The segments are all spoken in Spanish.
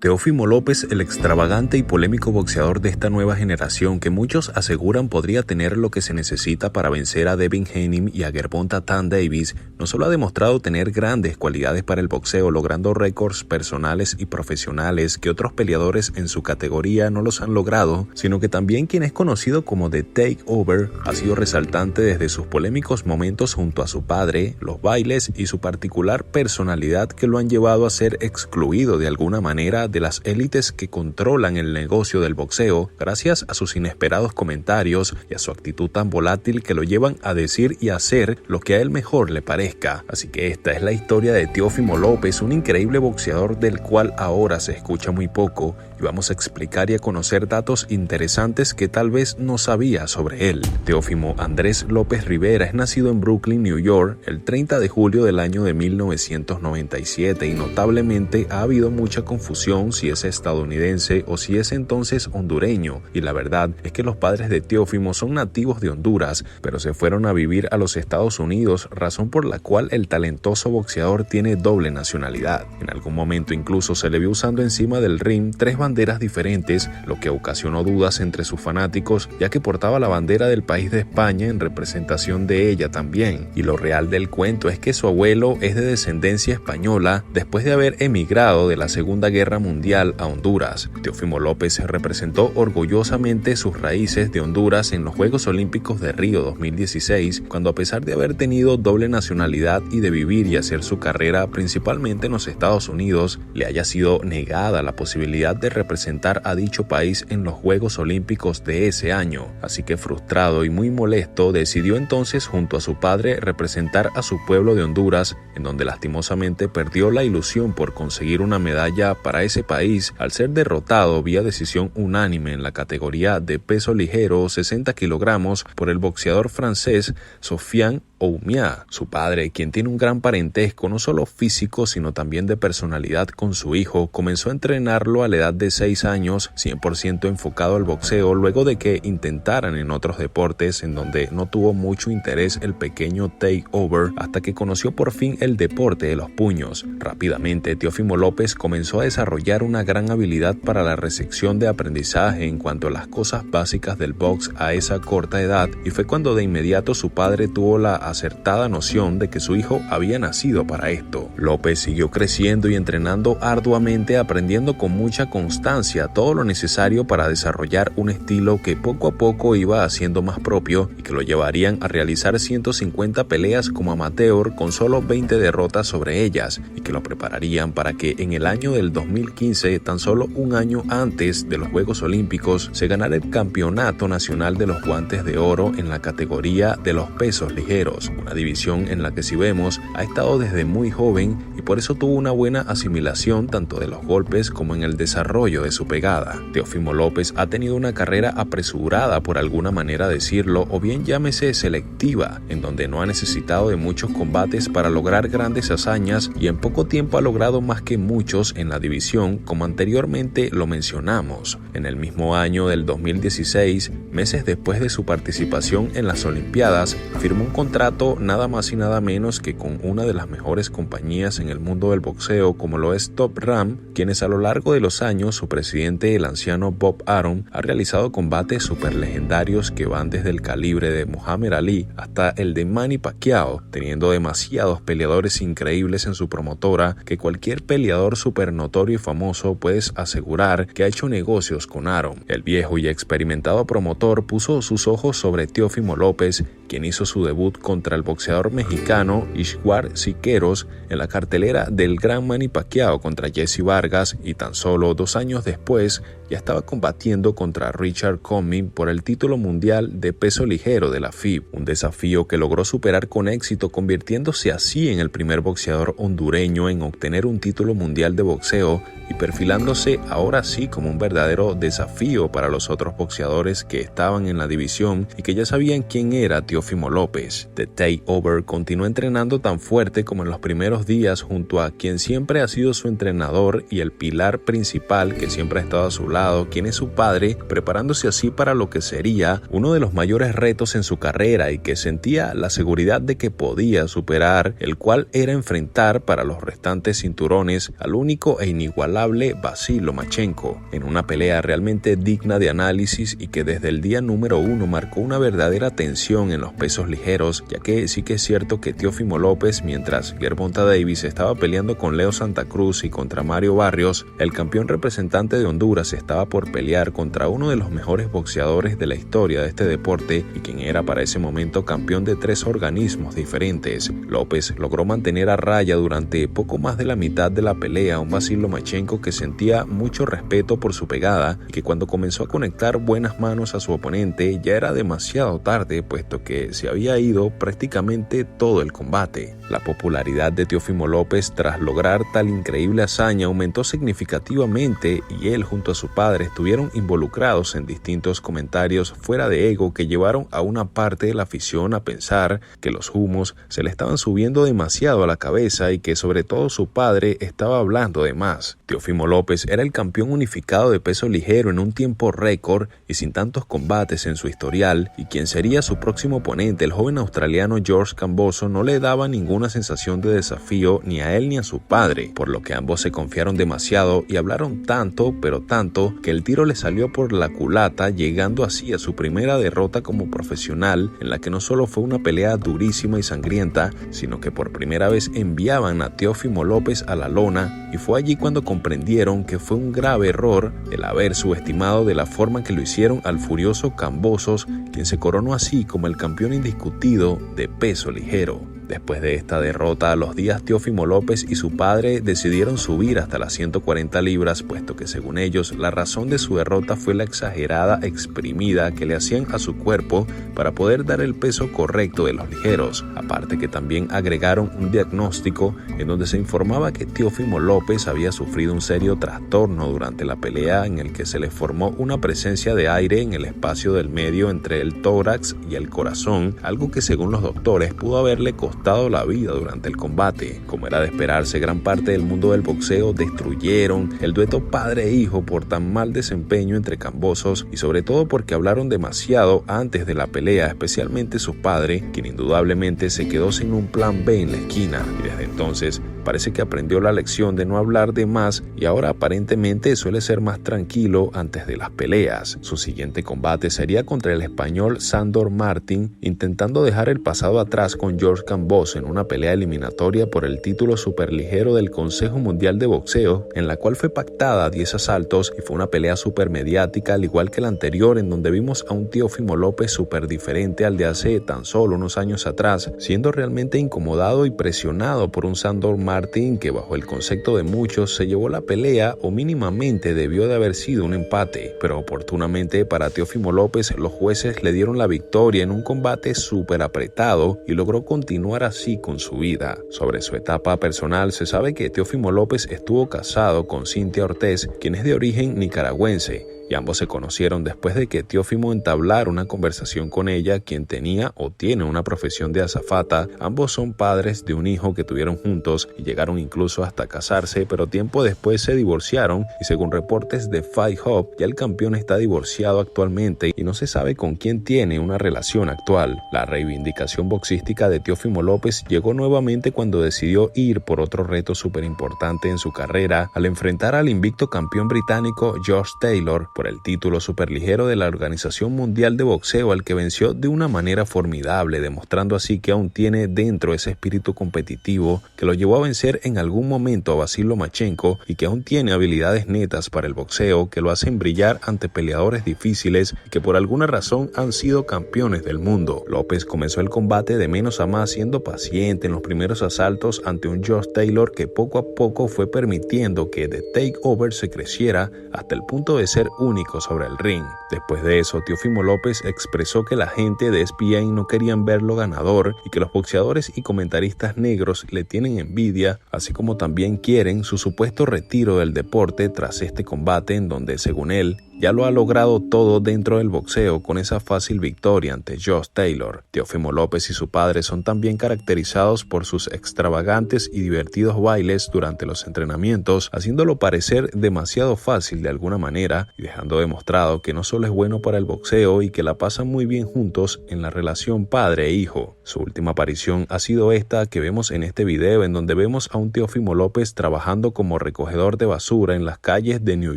Teófimo López, el extravagante y polémico boxeador de esta nueva generación que muchos aseguran podría tener lo que se necesita para vencer a Devin Haney y a Gervonta Tank Davis, no solo ha demostrado tener grandes cualidades para el boxeo, logrando récords personales y profesionales que otros peleadores en su categoría no los han logrado, sino que también quien es conocido como The Takeover ha sido resaltante desde sus polémicos momentos junto a su padre, los bailes y su particular personalidad que lo han llevado a ser excluido de alguna manera de las élites que controlan el negocio del boxeo, gracias a sus inesperados comentarios y a su actitud tan volátil que lo llevan a decir y hacer lo que a él mejor le parezca. Así que esta es la historia de Teófimo López, un increíble boxeador del cual ahora se escucha muy poco, y vamos a explicar y a conocer datos interesantes que tal vez no sabía sobre él. Teófimo Andrés López Rivera es nacido en Brooklyn, New York, el 30 de julio del año de 1997 y notablemente ha habido mucha confusión si es estadounidense o si es entonces hondureño, y la verdad es que los padres de Teófimo son nativos de Honduras, pero se fueron a vivir a los Estados Unidos, razón por la cual el talentoso boxeador tiene doble nacionalidad. En algún momento incluso se le vio usando encima del ring 3 banderas diferentes, lo que ocasionó dudas entre sus fanáticos, ya que portaba la bandera del país de España en representación de ella también. Y lo real del cuento es que su abuelo es de descendencia española después de haber emigrado de la Segunda Guerra Mundial a Honduras. Teófimo López representó orgullosamente sus raíces de Honduras en los Juegos Olímpicos de Río 2016, cuando a pesar de haber tenido doble nacionalidad y de vivir y hacer su carrera principalmente en los Estados Unidos, le haya sido negada la posibilidad de representar a dicho país en los Juegos Olímpicos de ese año. Así que frustrado y muy molesto, decidió entonces junto a su padre representar a su pueblo de Honduras, en donde lastimosamente perdió la ilusión por conseguir una medalla para ese país al ser derrotado vía decisión unánime en la categoría de peso ligero 60 kilogramos por el boxeador francés Sofiane Oumiya. Su padre, quien tiene un gran parentesco no solo físico sino también de personalidad con su hijo, comenzó a entrenarlo a la edad de 6 años, 100% enfocado al boxeo, luego de que intentaran en otros deportes en donde no tuvo mucho interés el pequeño Takeover, hasta que conoció por fin el deporte de los puños. Rápidamente, Teófimo López comenzó a desarrollar una gran habilidad para la recepción de aprendizaje en cuanto a las cosas básicas del box a esa corta edad, y fue cuando de inmediato su padre tuvo la acertada noción de que su hijo había nacido para esto. López siguió creciendo y entrenando arduamente, aprendiendo con mucha constancia todo lo necesario para desarrollar un estilo que poco a poco iba haciendo más propio y que lo llevarían a realizar 150 peleas como amateur con solo 20 derrotas sobre ellas, y que lo prepararían para que en el año del 2015, tan solo un año antes de los Juegos Olímpicos, se ganara el Campeonato Nacional de los Guantes de Oro en la categoría de los pesos ligeros, una división en la que, si vemos, ha estado desde muy joven y por eso tuvo una buena asimilación tanto de los golpes como en el desarrollo de su pegada. Teófimo López ha tenido una carrera apresurada, por alguna manera decirlo, o bien llámese selectiva, en donde no ha necesitado de muchos combates para lograr grandes hazañas y en poco tiempo ha logrado más que muchos en la división, como anteriormente lo mencionamos. En el mismo año del 2016, meses después de su participación en las Olimpiadas, firmó un contrato nada más y nada menos que con una de las mejores compañías en el mundo del boxeo, como lo es Top Rank, quienes a lo largo de los años su presidente, el anciano Bob Arum, ha realizado combates super legendarios que van desde el calibre de Muhammad Ali hasta el de Manny Pacquiao, teniendo demasiados peleadores increíbles en su promotora que cualquier peleador super notorio y famoso puedes asegurar que ha hecho negocios con Arum. El viejo y experimentado promotor puso sus ojos sobre Teófimo López, quien hizo su debut contra el boxeador mexicano Ishwar Siqueiros en la cartelera del gran Manny Pacquiao contra Jesse Vargas, y tan solo 2 años después ya estaba combatiendo contra Richard Commey por el título mundial de peso ligero de la FIB, un desafío que logró superar con éxito, convirtiéndose así en el primer boxeador hondureño en obtener un título mundial de boxeo y perfilándose ahora sí como un verdadero desafío para los otros boxeadores que estaban en la división y que ya sabían quién era Teófimo López. The Takeover continuó entrenando tan fuerte como en los primeros días junto a quien siempre ha sido su entrenador y el pilar principal que siempre ha estado a su lado, quien es su padre, preparándose así para lo que sería uno de los mayores retos en su carrera y que sentía la seguridad de que podía superar, el cual era enfrentar para los restantes cinturones al único e inigualable Vasil Lomachenko, en una pelea realmente digna de análisis y que desde el día número 1 marcó una verdadera tensión en los pesos ligeros, ya que sí que es cierto que Teófimo López, mientras Gervonta Davis estaba peleando con Leo Santa Cruz y contra Mario Barrios, el campeón representante de Honduras estaba por pelear contra uno de los mejores boxeadores de la historia de este deporte y quien era para ese momento campeón de 3 organismos diferentes. López logró mantener a raya durante poco más de la mitad de la pelea a un Vasil Lomachenko que sentía mucho respeto por su pegada y que cuando comenzó a conectar buenas manos a su oponente ya era demasiado tarde, puesto que se había ido prácticamente todo el combate. La popularidad de Teófimo López tras lograr tal increíble hazaña aumentó significativamente y él junto a su padre estuvieron involucrados en distintos comentarios fuera de ego que llevaron a una parte de la afición a pensar que los humos se le estaban subiendo demasiado a la cabeza y que sobre todo su padre estaba hablando de más. Teófimo López era el campeón unificado de peso ligero en un tiempo récord y sin tantos combates en su historial, y quien sería su próximo oponente, el joven australiano George Kambosos, no le daba ninguna sensación de desafío ni a él ni a su padre, por lo que ambos se confiaron demasiado y hablaron tanto, pero tanto, que el tiro le salió por la culata, llegando así a su primera derrota como profesional, en la que no solo fue una pelea durísima y sangrienta, sino que por primera vez enviaban a Teófimo López a la lona, y fue allí cuando comprendieron que fue un grave error el haber subestimado de la forma que lo hicieron al furioso Kambosos, quien se coronó así como el campeón indiscutido de peso ligero. Después de esta derrota, a los días Teófimo López y su padre decidieron subir hasta las 140 libras, puesto que según ellos la razón de su derrota fue la exagerada exprimida que le hacían a su cuerpo para poder dar el peso correcto de los ligeros. Aparte que también agregaron un diagnóstico en donde se informaba que Teófimo López había sufrido un serio trastorno durante la pelea en el que se le formó una presencia de aire en el espacio del medio entre el tórax y el corazón, algo que según los doctores pudo haberle costado la vida durante el combate. Como era de esperarse, gran parte del mundo del boxeo destruyeron el dueto padre e hijo por tan mal desempeño entre Kambosos y sobre todo porque hablaron demasiado antes de la pelea, especialmente su padre, quien indudablemente se quedó sin un plan B en la esquina y desde entonces parece que aprendió la lección de no hablar de más y ahora aparentemente suele ser más tranquilo antes de las peleas. Su siguiente combate sería contra el español Sandor Martin, intentando dejar el pasado atrás con George Kambosos en una pelea eliminatoria por el título superligero del Consejo Mundial de Boxeo, en la cual fue pactada 10 asaltos y fue una pelea super mediática al igual que la anterior, en donde vimos a un Teófimo López súper diferente al de hace tan solo unos años atrás, siendo realmente incomodado y presionado por un Sandor Martin que bajo el concepto de muchos se llevó la pelea o mínimamente debió de haber sido un empate, pero oportunamente para Teófimo López los jueces le dieron la victoria en un combate súper apretado y logró continuar así con su vida. Sobre su etapa personal se sabe que Teófimo López estuvo casado con Cintia Ortiz, quien es de origen nicaragüense, y ambos se conocieron después de que Teófimo entablara una conversación con ella, quien tenía o tiene una profesión de azafata. Ambos son padres de un hijo que tuvieron juntos y llegaron incluso hasta casarse, pero tiempo después se divorciaron y según reportes de Fight Hub, ya el campeón está divorciado actualmente y no se sabe con quién tiene una relación actual. La reivindicación boxística de Teófimo López llegó nuevamente cuando decidió ir por otro reto súper importante en su carrera al enfrentar al invicto campeón británico Josh Taylor por el título superligero de la Organización Mundial de Boxeo, al que venció de una manera formidable, demostrando así que aún tiene dentro ese espíritu competitivo que lo llevó a vencer en algún momento a Vasil Lomachenko y que aún tiene habilidades netas para el boxeo que lo hacen brillar ante peleadores difíciles que por alguna razón han sido campeones del mundo. López comenzó el combate de menos a más siendo paciente en los primeros asaltos ante un Josh Taylor que poco a poco fue permitiendo que The Takeover se creciera hasta el punto de ser único sobre el ring. Después de eso, Teófimo López expresó que la gente de ESPN no querían verlo ganador y que los boxeadores y comentaristas negros le tienen envidia, así como también quieren su supuesto retiro del deporte tras este combate en donde, según él, ya lo ha logrado todo dentro del boxeo con esa fácil victoria ante Josh Taylor. Teófimo López y su padre son también caracterizados por sus extravagantes y divertidos bailes durante los entrenamientos, haciéndolo parecer demasiado fácil de alguna manera y dejando demostrado que no solo es bueno para el boxeo y que la pasan muy bien juntos en la relación padre e hijo. Su última aparición ha sido esta que vemos en este video, en donde vemos a un Teófimo López trabajando como recogedor de basura en las calles de New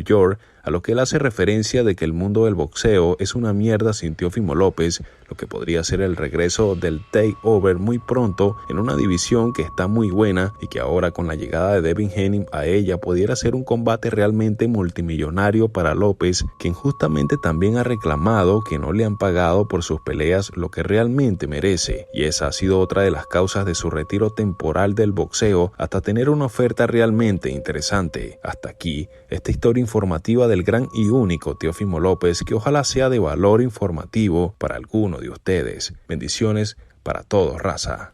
York, a lo que él hace referencia de que el mundo del boxeo es una mierda sin Teófimo López, lo que podría ser el regreso del takeover muy pronto en una división que está muy buena y que ahora con la llegada de Devin Haney a ella pudiera ser un combate realmente multimillonario para López, quien justamente también ha reclamado que no le han pagado por sus peleas lo que realmente merece, y esa ha sido otra de las causas de su retiro temporal del boxeo hasta tener una oferta realmente interesante. Hasta aquí esta historia informativa del gran y único Teófimo López, que ojalá sea de valor informativo para alguno de ustedes. Bendiciones para todos, raza.